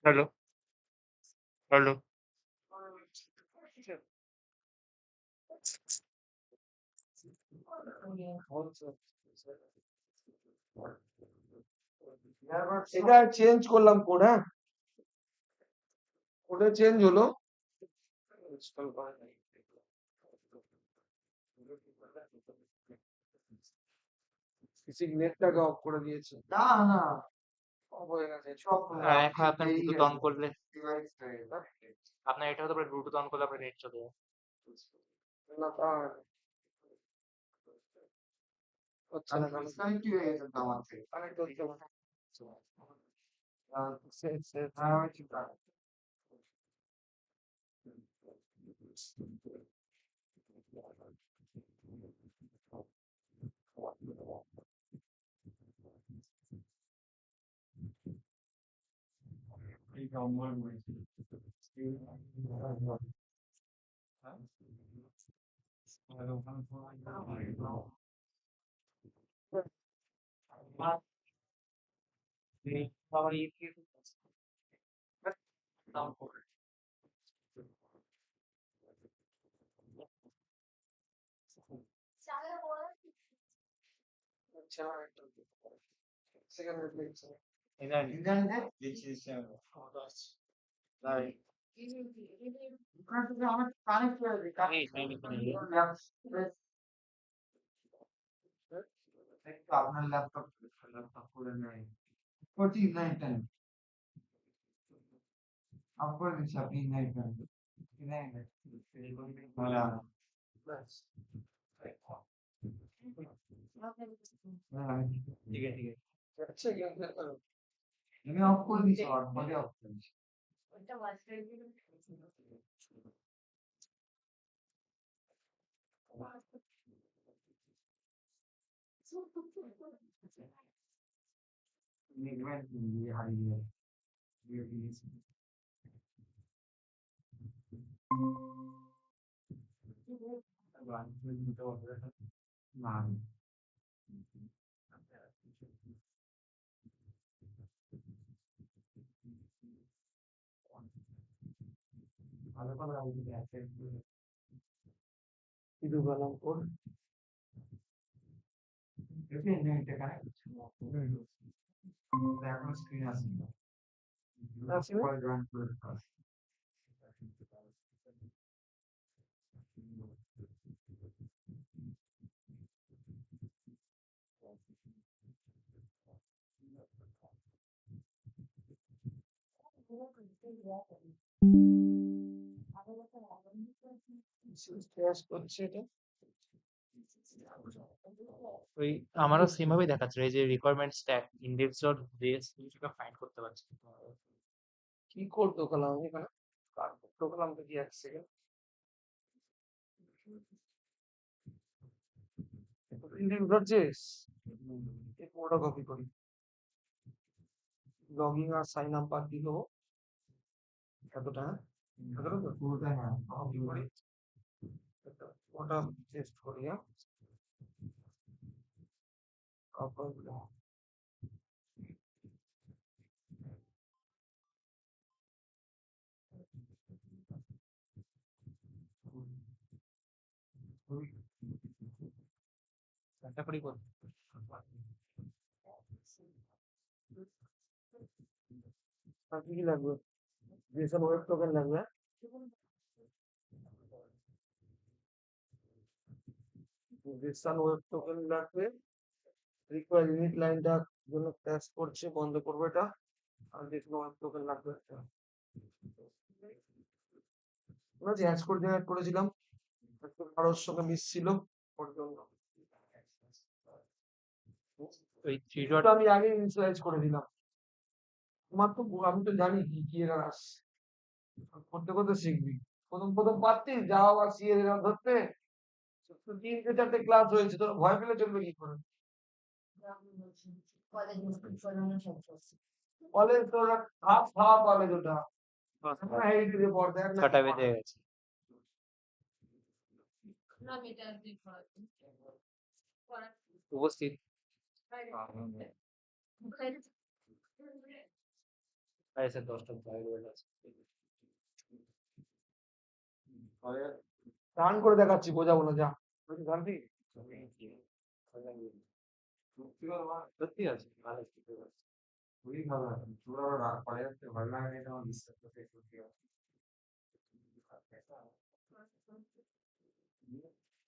Hello, hello. এটা change করলাম code, হ্যাঁ কোডে চেঞ্জ হলো। নেটটাকে অফ করে দিয়েছে। না না অফ হয়ে গেছে সব। এখন আপনার ব্লুটুথ অন করলে আপনার এটা হতে পারে ব্লুটুথ অন করলে আপনার নেট চলে যায়। না তা হচ্ছে না কেন? কি হয়ে গেছে তো আমার থেকে কানেক্ট হচ্ছে না। সেট সেট হ্যাঁ হচ্ছে তা। এই নম্বর হয়েছে আমার ইয়ে দাম করে সেকেন্ড রিপ্লেস ইন্টারনেটে তাই ওখান থেকে আমার কানেক্ট করে দিই আপনার ল্যাপটপ করে নেয় করছি নাই টাইম আপ করে দিচ্ছি আপনি নাই টাইম নাই ঠিক আছে ঠিক আছে আচ্ছা আমি অফ করে দিচ্ছি পরে অফ করে দিচ্ছি হারিয়ে না ভালো করে আছে ಇದು ಬಲಂಪುರ್ দেখি নেটে কানেক্ট এখন স্ক্রিন আসছে আছে পরে জয়েন করে শেষ করছে এটা ওই আমারও সেম ভাবেই দেখাচ্ছে এই যে রিকোয়ারমেন্ট স্ট্যাক index.js সেটা ফাইন্ড করতে পারছি না। কি করতে গেলাম এখানে কার করতে গেলাম দেখি এক সেকেন্ড index.js এই কোডটা কপি করি লগইন আর সাইন আপ বাদ দিয়ে দেবো এতটা এতটা তো পুরোটা না কপি করি ওটা টেস্ট করি হ্যাঁ কপি একটা করেই করব। আর কি লাগবে যেসব ওয়েব টোকেন লাগবে যেসব ওয়েব টোকেন লাগবে রিকোয়ার ইউনিট লাইনটা জন্য ক্র্যাশ করছে বন্ধ করবো এটা আর যেসব ওয়েব টোকেন লাগবে আমরা যে অ্যাড করে জেনারেট করেছিলাম একটু কারোর সঙ্গে মিস ছিল ওর জন্য ওই থ্রি এটা ডট আমি আগে ইনিশিয়ালাইজ করে দিলাম তোমার তো আমি তো জানি কি কি এরার আসছে করতে করতে শিখবি প্রথম প্রথম পারতিস যাওয়া বা সি এর এরর ধরতে তো তিনটে চারটে ক্লাস হয়েছে তোর ভয় পেলে চলবে কি করে কলেজ তোর হাফ হাফ কলেজ ওটা হেরিটেজে পড়তে এক ছটা নাকি বেজে গেছে। উপস্থিত এসে 10টা বাইরে আছে। রান করে দেখাচ্ছি, বোঝাবো না, যা জানবি। সত্যি আছে ভালো খুবই ভালো লাগে, তোর আবার রাগ পড়ে যাচ্ছে, ভালো লাগে না, এটা আমার বিশ্বাস করতে সত্যি আছে।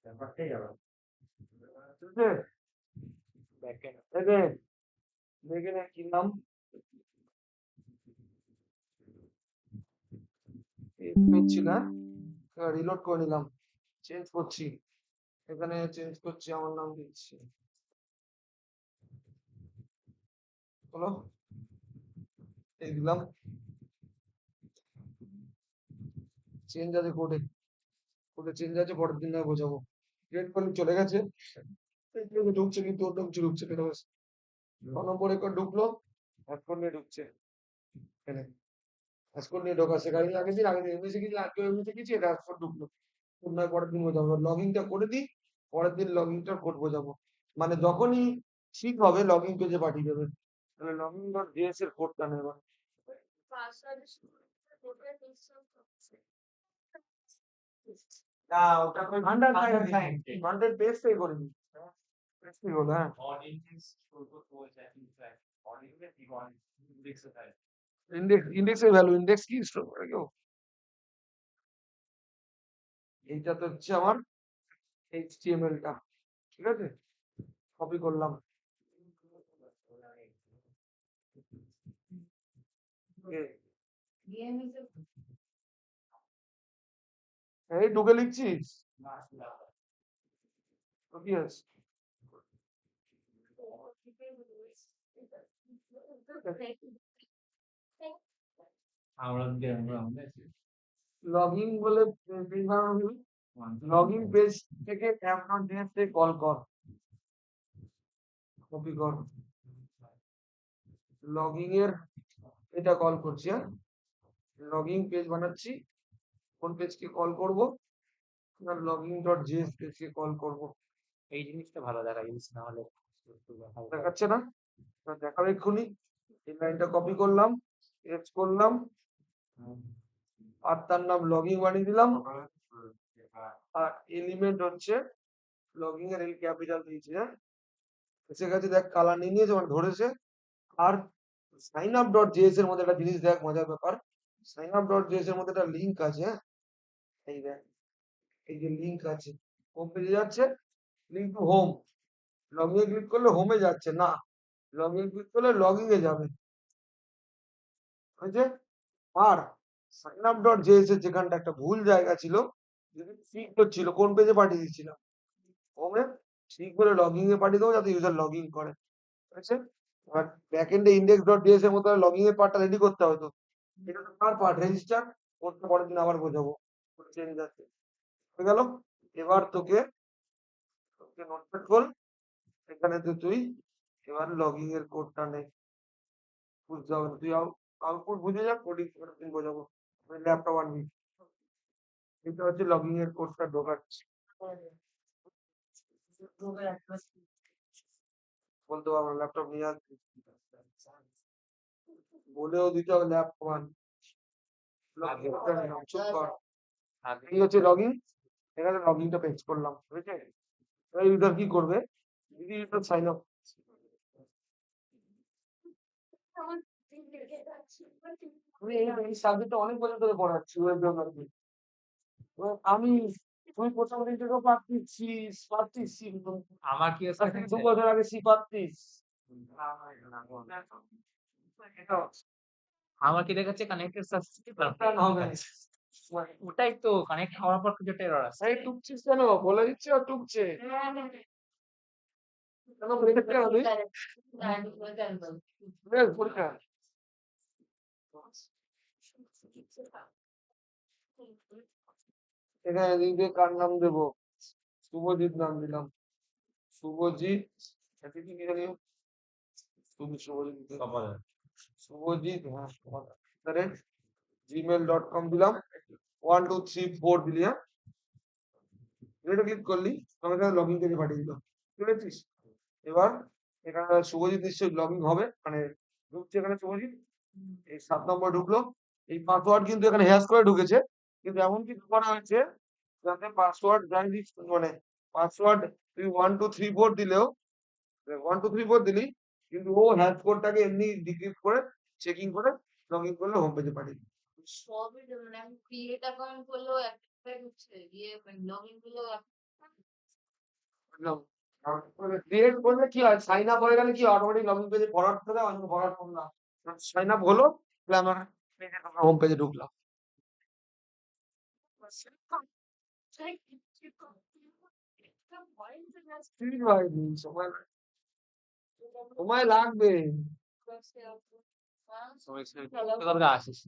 ব্যাপারটাই আলাদা। বুঝলে? ব্যাকএন্ড দেখে দেখে নে কি নাম, ছিল না, রিলোড করে নিলাম, চেঞ্জ করছি, এখানে চেঞ্জ করছি, আমার নাম দিচ্ছি, হলো, এই দিলাম, চেঞ্জ আছে কোডে, কোডে চেঞ্জ আছে, পরের দিন নয় বোঝাবো। গ্রেড করলে চলে গেছে, এই ঢুকছে, কিন্তু ওর ঢুকছে ঢুকছে কেন, 9 নম্বর একর ঢুকলো, হটস্পট নিয়ে ঢুকছে, এখানে হটস্পট নিয়ে ঢোকা শেখাই, আগের দিন এমএসে গেছি, আজকে এমএসে গেছি, এটা হটস্পট ঢুকলো, নয় পরের দিন বোঝাবো, লগইনটা করে দিই, পরের দিন লগইনটার কোড বোঝাবো, মানে যখনই ঠিক হবে লগইন পেজে পাঠিয়ে দেবে, তাহলে লগইন ডট জেএস এর কোডটা নেবে। না, ওটা তো 100 পেজ পে করে দিই, পেজ পে হলো, হ্যাঁ, ইন্ডেক্সের ভ্যালু, ইন্ডেক্স কি স্টোর করে কেউ, এইটা তো হচ্ছে আমার HTML টা, ঠিক আছে, কপি করলাম, এই ঢুকে লিখছিস, তো কি আছে, লগইন বলে পেজ বানানো হলো, লগইন পেজ থেকে অ্যাপ ডট জেএস থেকে কল কর, কপি কর, লগইন এর এটা কল করছি, হ্যাঁ, লগইন পেজ বানাচ্ছি, কোন পেজকে কল করব, না লগইন ডট জেএস পেজকে কল করব, এই জিনিসটা ভালো দেখা ইউজ না হলে একটু হালকা দেখাচ্ছে না, না দেখাবে এক্ষুনি, এই লাইনটা কপি করলাম, পেস্ট করলাম, আর তার নাম লগইন বানিয়ে দিলাম, আর এলিমেন্ট হচ্ছে লগইন এর এল ক্যাপিটাল দিয়েছি, হ্যাঁ, এসে গেছে, দেখ কালার নিয়ে নিয়েছে, মানে ধরেছে, আর সাইন আপ ডট জেএস এর মধ্যে একটা জিনিস দেখ, মজার ব্যাপার, সাইন আপ ডট জেএস এর মধ্যে একটা লিংক আছে, হ্যাঁ, এই দেখ, এই যে লিংক আছে, হোম পেজে যাচ্ছে, লিংক টু হোম, লগইন এ ক্লিক করলে হোমে যাচ্ছে না, লগইন এ ক্লিক করলে লগইন এ যাবে, হয়েছে, আর সাইন আপ ডট জেএস এর যেখানটা একটা ভুল জায়গা ছিল, ঠিক হচ্ছিল, কোন পেজে পাঠিয়ে দিচ্ছিলাম, হোমে, ঠিক বলে লগইন এ পাঠিয়ে দেবো, যাতে ইউজার লগইন করে, ঠিক আছে, আর ব্যাকএন্ডে ইন্ডেক্স ডট ডিএস এর মতো লগইন এর পার্টটা রেডি করতে হতো, এটা তো তার পার্ট, রেজিস্টার করতে, পরের দিন আবার বোঝাবো, চেঞ্জ আছে, হয়ে গেল, এবার তোকে তোকে নোটপ্যাড খোল, এখানে তো তুই এবার লগইন এর কোডটা নে, বুঝতে হবে না, তুই আউটপুট বুঝে যা, কোডিং পরের দিন বোঝাবো, ল্যাপটপ আনবি, এটা হচ্ছে লগইন এর কোডটা ঢোকাচ্ছি, বলতে পারবো না, ল্যাপটপ নিয়ে আসবি, বলেও দিতে হবে ল্যাপটপ আন, চুপ কর, আগে এই হচ্ছে লগইন, এখানে লগইনটা পেস্ট করলাম, বুঝেছে, এবার ইউজার কি করবে, যদি ইউজার সাইন আপ, আমি এই সাবজেক্টটা অনেক বছর ধরে পড়াচ্ছি, ওয়েব ডেভেলপমেন্ট, আমি, তুই প্রথম দিন থেকে পারতিস, আমার কি আছে 2 বছর আগে পারতিস, আমার কি দেখাচ্ছে কানেক্টেড সাকসেসফুলি, হবে, ওটাই তো কানেক্ট হওয়ার পর কিছু একটা এরর আসছে। এই টুকছিস কেন, বলে দিচ্ছে আর টুকছে, কেন পরীক্ষা কেন তুই, বেশ পরীক্ষা, এখানে দিদি কার নাম দেবো, শুভজিৎ নাম দিলাম, শুভজিৎ, এটা কি লিখে দিও? তুমি শুভজিৎ, শুভজিৎ, হ্যাঁ, gmail.com দিলাম, 1 2 3 4 দিলি, হ্যাঁ, এটা ক্লিক করলি, আমাকে লগ ইন করে পাঠিয়ে দিল, বুঝেছিস, এবার এখানে শুভজিৎ নিশ্চয়ই লগইন হবে। মানে ঢুকছে এখানে শুভজিৎ। এই ৭ নম্বরে ঢুকলো। এই পাসওয়ার্ড কিন্তু এখানে হ্যাশ করে ঢুকেছে। কিন্তু এমন কিছু করা হয়েছে যাতে পাসওয়ার্ড যাই দিস মানে পাসওয়ার্ড তুই 1 2 3 4 দিলেও 1 2 3 4 দিলি কিন্তু ও হ্যাশ কোডটাকে এমনি ডিক্রিপ্ট করে চেকিং করে লগইন করলে হোম পেজে পাঠিয়ে দিবে। সবই তো মানে আমি ক্রিয়েট অ্যাকাউন্ট করলেও একটাই হচ্ছে গিয়ে লগ ইন করলেও বুঝলাম। ক্রিয়েট করলে কি হয়? সাইন আপ হয়ে গেলে কি অটোমেটিক লগইন পেজে ফরওয়ার্ড করে দেয়, অন্য ফরওয়ার্ড করো না। সাইন আপ হলো, তাহলে আমার হোম পেজে ঢুকলাম। ঠিক ভাই, সময় সময় লাগবে। দরকার আসিস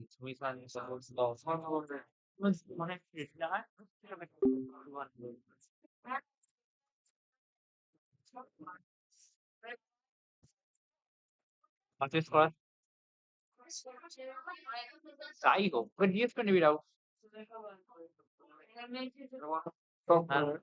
মানে পারচেস করার যাই হোক জিএস করে নিবি রাও সব হ্যাঁ। করে।